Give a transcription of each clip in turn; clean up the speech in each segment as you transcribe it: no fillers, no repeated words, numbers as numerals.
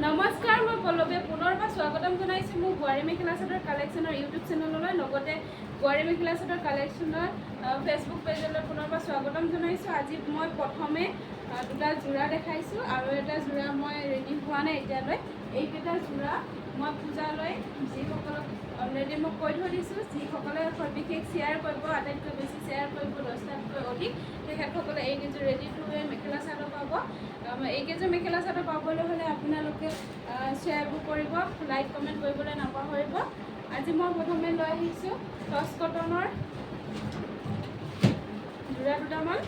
নমস্কাৰ, মই পল্লৱে পুনৰবাৰ স্বাগতম জনাইছোঁ মোৰ বোৱাৰী মেখেলা চাদৰ কালেকশ্যনৰ ইউটিউব চেনেললৈ, লগতে বোৱাৰী মেখেলা চাদৰ কালেকশ্যনৰ ফেচবুক পেজলৈ পুনৰবাৰ স্বাগতম জনাইছোঁ। আজি মই প্ৰথমে দুটা যোৰা দেখাইছোঁ আৰু এটা যোৰা মই ৰেডি হোৱা নাই এতিয়ালৈ। এইকেইটা যোৰা মই পূজালৈ যিসকলক অলৰেডি মই কৈ থৈ দিছোঁ, যিসকলে সবিশেষ শ্বেয়াৰ কৰিব, আটাইতকৈ বেছি শ্বেয়াৰ কৰিব 10টাতকৈ অধিক, তেখেতসকলে এইকেইযোৰ ৰেডি টু ৱেৰ মেখেলা চাদৰ পাব। এইকেইযোৰ মেখেলা চাদৰ পাবলৈ হ'লে আপোনালোকে শ্বেয়াৰবোৰ কৰিব, লাইক কমেণ্ট কৰিবলৈ নাপাহৰিব। আজি মই প্ৰথমে লৈ আহিছোঁ টচ কটনৰ যোৰা দুটামান।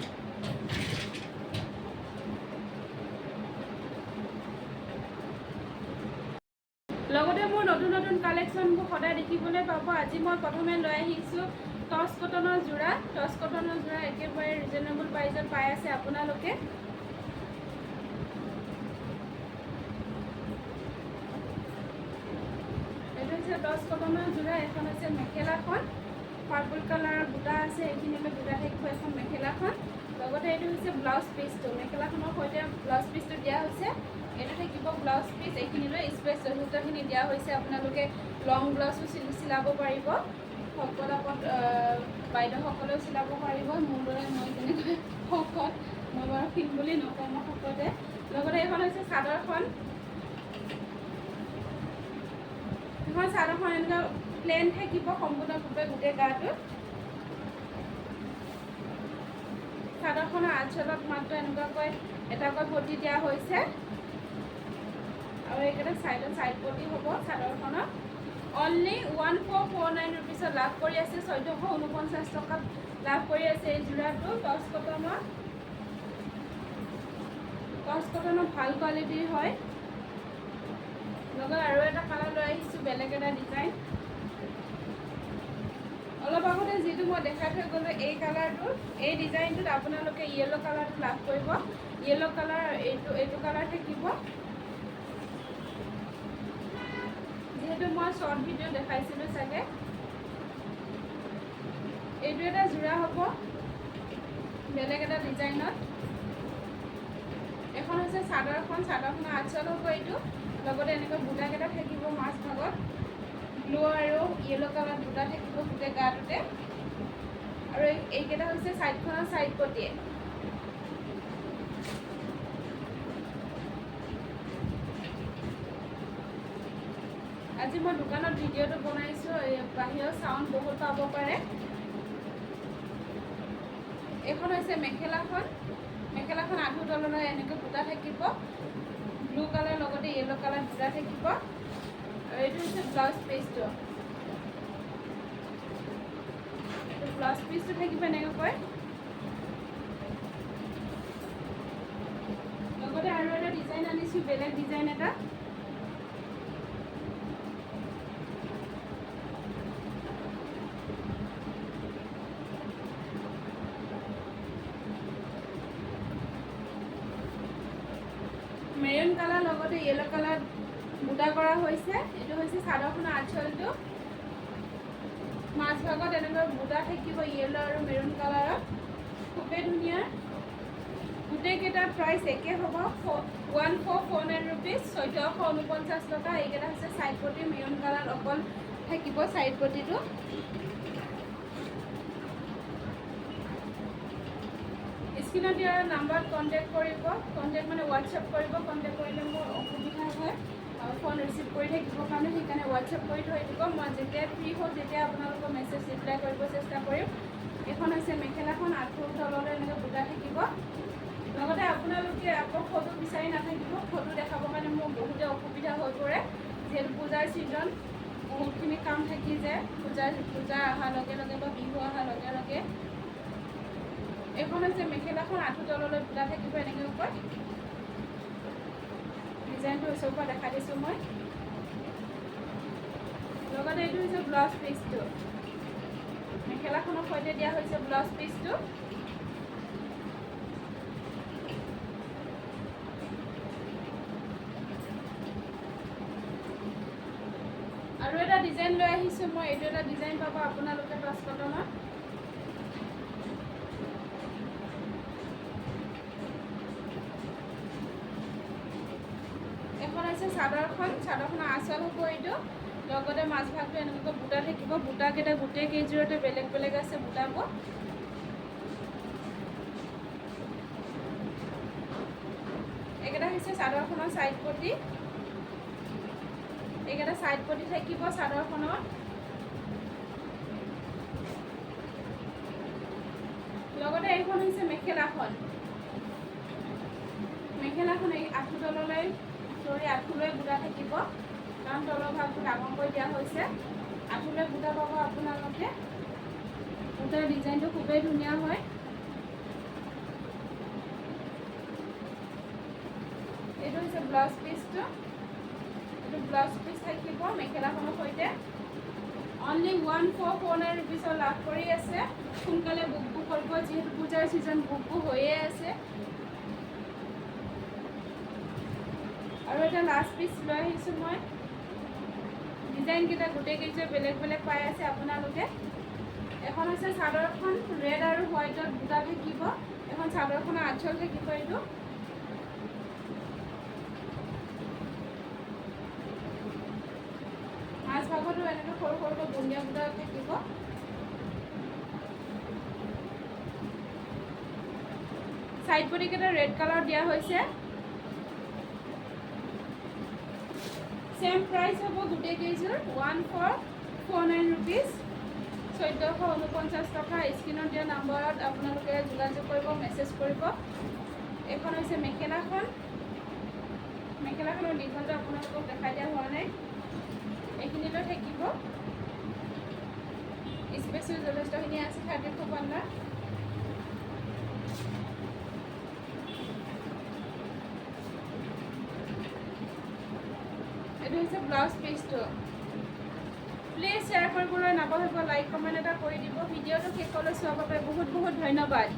লগতে মোৰ নতুন নতুন কালেকশ্যনবোৰ সদায় দেখিবলৈ পাব। আজি মই প্ৰথমে লৈ আহিছোঁ টচ কটনৰ যোৰা। টচ কটনৰ যোৰা একেবাৰে ৰিজনেবল প্ৰাইজত পাই আছে আপোনালোকে। এইটো হৈছে টচ কটনৰ যোৰা। এখন হৈছে মেখেলাখন, পাৰ্পল কালাৰৰ বুটা আছে, এইখিনিলৈ বুটা থাকিব এখন মেখেলাখন। লগতে এইটো হৈছে ব্লাউজ পিচটো, মেখেলাখনৰ সৈতে ব্লাউজ পিচটো দিয়া হৈছে। এইটো থাকিব ব্লাউজ পিচ, এইখিনিলৈ স্পেচ যথেষ্টখিনি দিয়া হৈছে। আপোনালোকে লং ব্লাউজো চিলাব পাৰিব, সকলোপত বাইদেউসকলেও চিলাব পাৰিব। মোৰ দৰে মই যেনেকৈ শকত, মই বাৰু ক্ষীণ বুলি নকওঁ, মই শকতে। লগতে এইখন হৈছে চাদৰখন। এখন চাদৰখন এনেকুৱা প্লেন থাকিব সম্পূৰ্ণৰূপে গোটেই গাটোত। চাদৰখনৰ আঁচলত মাত্ৰ এনেকুৱাকৈ এটাকৈ পটি দিয়া হৈছে আৰু এইকেইটা চাইডত চাইড পটি হ'ব চাদৰখনত। অনলি 1449 ৰুপিছত লাভ কৰি আছে, 1449 টকাত লাভ কৰি আছে এই যোৰাটো। টচ কটনৰ ভাল কোৱালিটিৰ হয়। লগত আৰু এটা কালাৰ লৈ আহিছোঁ, বেলেগ এটা ডিজাইন। অলপ আগতে যিটো মই দেখাই থৈ গ'লোঁ এই কালাৰটোত, এই ডিজাইনটোত আপোনালোকে য়েল্ল' কালাৰটো লাভ কৰিব। য়েল্ল' কালাৰ এইটো কালাৰ থাকিব। যিহেতু মই শ্বৰ্ট ভিডিঅ' দেখাইছিলোঁ চাগে। এইটো এটা যোৰা হ'ব বেলেগ এটা ডিজাইনত। এখন হৈছে চাদৰখন, চাদৰখনৰ আঁচল হ'ব এইটো। লগতে এনেকৈ বুটাকেইটা থাকিব মাজ ভাগত, ব্লু আৰু য়েল্ল' কালাৰ বুটা থাকিব গোটেই গাটোতে। আৰু এইকেইটা হৈছে চাইডখনৰ চাইড পটিয়ে। আজি মই দোকানত ভিডিঅ'টো বনাইছোঁ, বাহিৰৰ চাউণ্ড বহুত পাব পাৰে। এইখন হৈছে মেখেলাখন, মেখেলাখন আঁঠু তললৈ এনেকৈ বুটা থাকিব, ব্লু কালাৰ লগতে য়েল্ল' কালাৰ বুটা থাকিব। আৰু এইটো হৈছে ব্লাউজ পিচটো। এইটো ব্লাউজ পিচটো থাকিব এনেকৈ। লগতে আৰু এটা ডিজাইন আনিছোঁ, বেলেগ ডিজাইন এটা। মেৰুন কালাৰ লগতে য়েল্ল' কালাৰ বুটা কৰা হৈছে। এইটো হৈছে চাদৰখনৰ আঁচলটো, মাজ ভাগত এনেকৈ বুটা থাকিব য়েল্ল' আৰু মেৰুন কালাৰত, খুবেই ধুনীয়া। গোটেইকেইটাৰ প্ৰাইচ একে হ'ব, 1449 ৰুপিজ, 1449 টকা। এইকেইটা হৈছে চাইড পটি, মেৰুন কালাৰ অকল থাকিব চাইড পটিটো। স্ক্ৰীণত দিয়া নাম্বাৰত কণ্টেক্ট কৰিব, কণ্টেক্ট মানে হোৱাটছএপ কৰিব। কণ্টেক্ট কৰিলে মোৰ অসুবিধা হয় ফোন ৰিচিভ কৰি থাকিবৰ কাৰণে, সেইকাৰণে হোৱাটছএপ কৰি থৈ দিব। মই যেতিয়া ফ্ৰী হওঁ তেতিয়া আপোনালোকৰ মেছেজ ৰিপ্লাই কৰিব চেষ্টা কৰিম। এইখন হৈছে মেখেলাখন, আঁঠুৰ তললৈ এনেকৈ বুটা থাকিব। লগতে আপোনালোকে আকৌ ফটো বিচাৰি নাথাকিব, ফটো দেখাবৰ কাৰণে মোৰ বহুতে অসুবিধা হৈ পৰে, যিহেতু পূজাৰ ছিজন, বহুতখিনি কাম থাকি যায় পূজা অহাৰ লগে লগে বা বিহু অহাৰ লগে লগে। এইখন হৈছে মেখেলাখন, আঁঠু তললৈ বুটা থাকিব এনেকৈ। ডিজাইনটো ওচৰৰ পৰা দেখা দিছোঁ মই। লগতে এইটো হৈছে ব্লাউজ পিচটো, মেখেলাখনৰ সৈতে দিয়া হৈছে ব্লাউজ পিচটো। আৰু এটা ডিজাইন লৈ আহিছোঁ মই, এইটো এটা ডিজাইন পাব আপোনালোকে টচ কটনত। এখন এখন হৈছে চাদৰখনৰ আঁচল হ'ব এইটো লগতে মাছ ভাগটো এনেকুৱাকৈ বুটা থাকিব বুটাকেইটা গোটেই কেইযোৰতে বেলেগ বেলেগ আছে বুটাবোৰ এইকেইটা হৈছে চাদৰখনৰ ছাইড পটি এইকেইটা ছাইড পটি থাকিব চাদৰখনৰ লগতে এইখন হৈছে মেখেলাখন এই আঁঠু তললৈ আঁঠুলৈ বুটা থাকিব কাৰণ তলৰ ভাগটো ডাঙৰকৈ দিয়া হৈছে আঁঠুলৈ বুটা পাব আপোনালোকে বুটাৰ ডিজাইনটো খুবেই ধুনীয়া হয় এইটো হৈছে ব্লাউজ পিচটো এইটো ব্লাউজ পিচ থাকিব মেখেলাখনৰ সৈতে অনলি 1449 रुपीसৰ লাভ কৰি আছে সোনকালে বুক কৰিব যিহেতু পূজাৰ ছিজন বুক হৈয়ে আছে আৰু এটা লাষ্ট পিচ লৈ আহিছোঁ মই ডিজাইনকেইটা গোটেইকেইযোৰ বেলেগ বেলেগ পাই আছে আপোনালোকে এখন হৈছে চাদৰখন ৰেড আৰু হোৱাইটত বুটা থাকিব এখন চাদৰখনৰ আঁচল থাকিব এইটো মাছ ভাগতো এনেকৈ সৰু সৰুকৈ বুন্দিয়া বুটা থাকিব সাইড পটিকেইটা ৰেড কালাৰ দিয়া হৈছে सेम प्राइस हम गोटे केजोर 1449 रुपीस 1449 टका स्क्रीन दिया नम्बर अपने जोगाजोग कर मेसेज कर मेखेलाखन दीघलटा अपने देखा दिया हुआ ना ये थकिब स्पेसो जथेष्टखिनि आछे 34 पान्ना ब्लाउज पिसটো प्लीज शेयर কৰিবলৈ নাপাহৰিব লাইক কমেন্ট এটা কৰি দিব ভিডিওটো শেষলৈ চোৱাৰ বাবে বহুত বহুত ধন্যবাদ।